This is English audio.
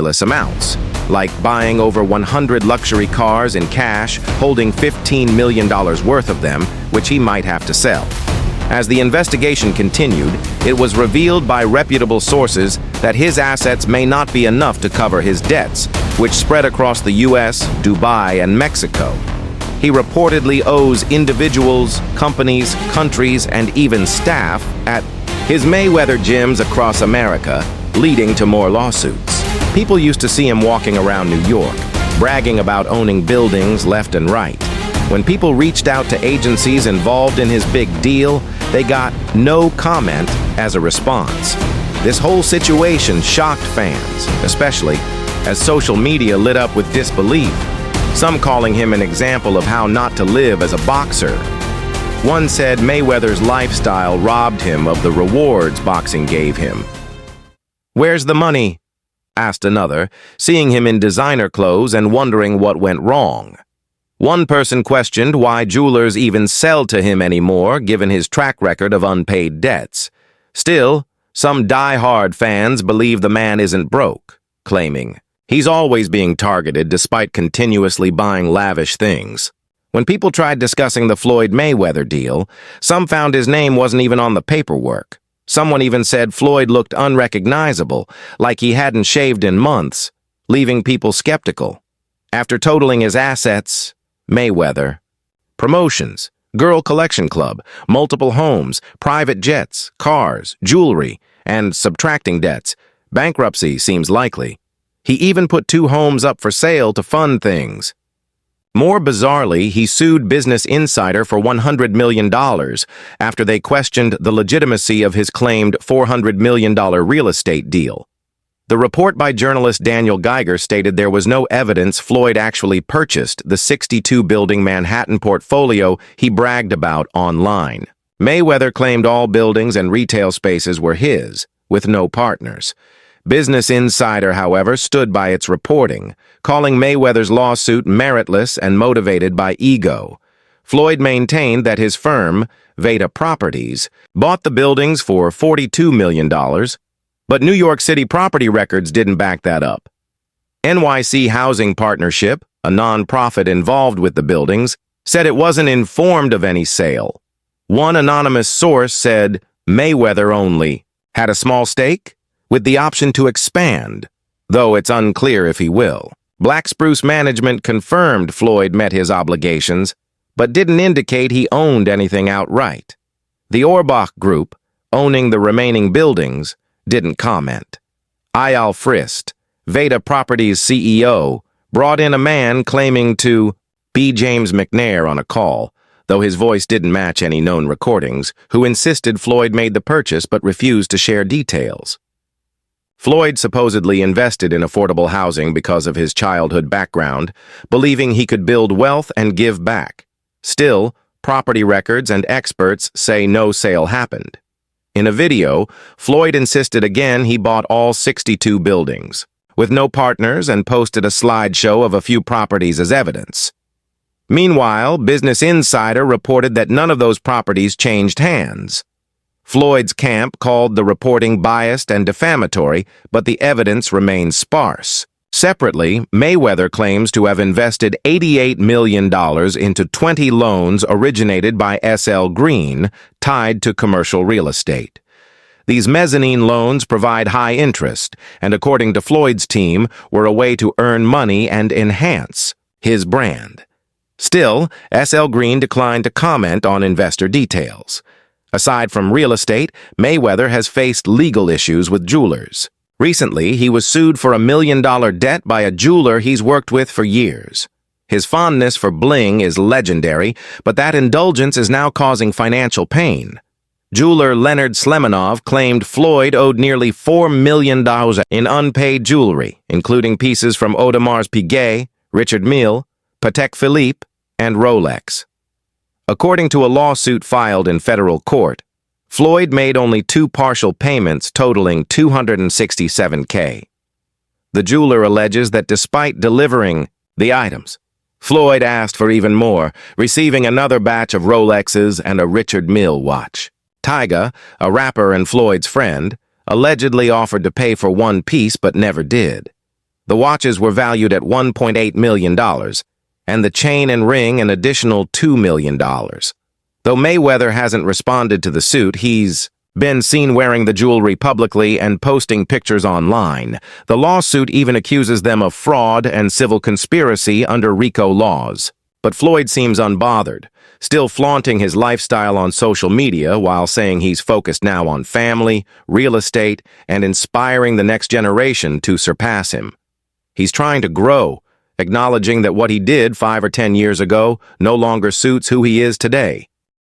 ridiculous amounts, like buying over 100 luxury cars in cash, holding $15 million worth of them, which he might have to sell. As the investigation continued, it was revealed by reputable sources that his assets may not be enough to cover his debts, which spread across the US, Dubai, and Mexico. He reportedly owes individuals, companies, countries, and even staff at his Mayweather gyms across America, leading to more lawsuits. People used to see him walking around New York, bragging about owning buildings left and right. When people reached out to agencies involved in his big deal, they got no comment as a response. This whole situation shocked fans, especially as social media lit up with disbelief, some calling him an example of how not to live as a boxer. One said Mayweather's lifestyle robbed him of the rewards boxing gave him. "Where's the money?" asked another, seeing him in designer clothes and wondering what went wrong. One person questioned why jewelers even sell to him anymore, given his track record of unpaid debts. Still, some die-hard fans believe the man isn't broke, claiming he's always being targeted despite continuously buying lavish things. When people tried discussing the Floyd Mayweather deal, some found his name wasn't even on the paperwork. Someone even said Floyd looked unrecognizable, like he hadn't shaved in months, leaving people skeptical. After totaling his assets, Mayweather, promotions, girl collection club, multiple homes, private jets, cars, jewelry, and subtracting debts, bankruptcy seems likely. He even put 2 homes up for sale to fund things. More bizarrely, he sued Business Insider for $100 million after they questioned the legitimacy of his claimed $400 million real estate deal. The report by journalist Daniel Geiger stated there was no evidence Floyd actually purchased the 62-building Manhattan portfolio he bragged about online. Mayweather claimed all buildings and retail spaces were his, with no partners. Business Insider, however, stood by its reporting, calling Mayweather's lawsuit meritless and motivated by ego. Floyd maintained that his firm, Veta bought the buildings for $42 million, but New York City property records didn't back that up. NYC Housing Partnership, a non-profit involved with the buildings, said it wasn't informed of any sale. One anonymous source said Mayweather only had a small stake, with the option to expand, though it's unclear if he will. Black Spruce Management confirmed Floyd met his obligations, but didn't indicate he owned anything outright. The Orbach Group, owning the remaining buildings, didn't comment. Eyal Frist, Veta Properties CEO, brought in a man claiming to be James McNair on a call, though his voice didn't match any known recordings, who insisted Floyd made the purchase but refused to share details. Floyd supposedly invested in affordable housing because of his childhood background, believing he could build wealth and give back. Still, property records and experts say no sale happened. In a video, Floyd insisted again he bought all 62 buildings, with no partners, and posted a slideshow of a few properties as evidence. Meanwhile, Business Insider reported that none of those properties changed hands. Floyd's camp called the reporting biased and defamatory, but the evidence remains sparse. Separately, Mayweather claims to have invested $88 million into 20 loans originated by S.L. Green, tied to commercial real estate. These mezzanine loans provide high interest, and according to Floyd's team, were a way to earn money and enhance his brand. Still, S.L. Green declined to comment on investor details. Aside from real estate, Mayweather has faced legal issues with jewelers. Recently, he was sued for $1 million debt by a jeweler he's worked with for years. His fondness for bling is legendary, but that indulgence is now causing financial pain. Jeweler Leonard Slemanov claimed Floyd owed nearly $4 million in unpaid jewelry, including pieces from Audemars Piguet, Richard Mille, Patek Philippe, and Rolex. According to a lawsuit filed in federal court, Floyd made only 2 partial payments totaling $267K. The jeweler alleges that despite delivering the items, Floyd asked for even more, receiving another batch of Rolexes and a Richard Mille watch. Tyga, a rapper and Floyd's friend, allegedly offered to pay for one piece but never did. The watches were valued at $1.8 million, and the chain and ring an additional $2 million. Though Mayweather hasn't responded to the suit, he's been seen wearing the jewelry publicly and posting pictures online. The lawsuit even accuses them of fraud and civil conspiracy under RICO laws. But Floyd seems unbothered, still flaunting his lifestyle on social media while saying he's focused now on family, real estate, and inspiring the next generation to surpass him. He's trying to grow, acknowledging that what he did 5 or 10 years ago no longer suits who he is today.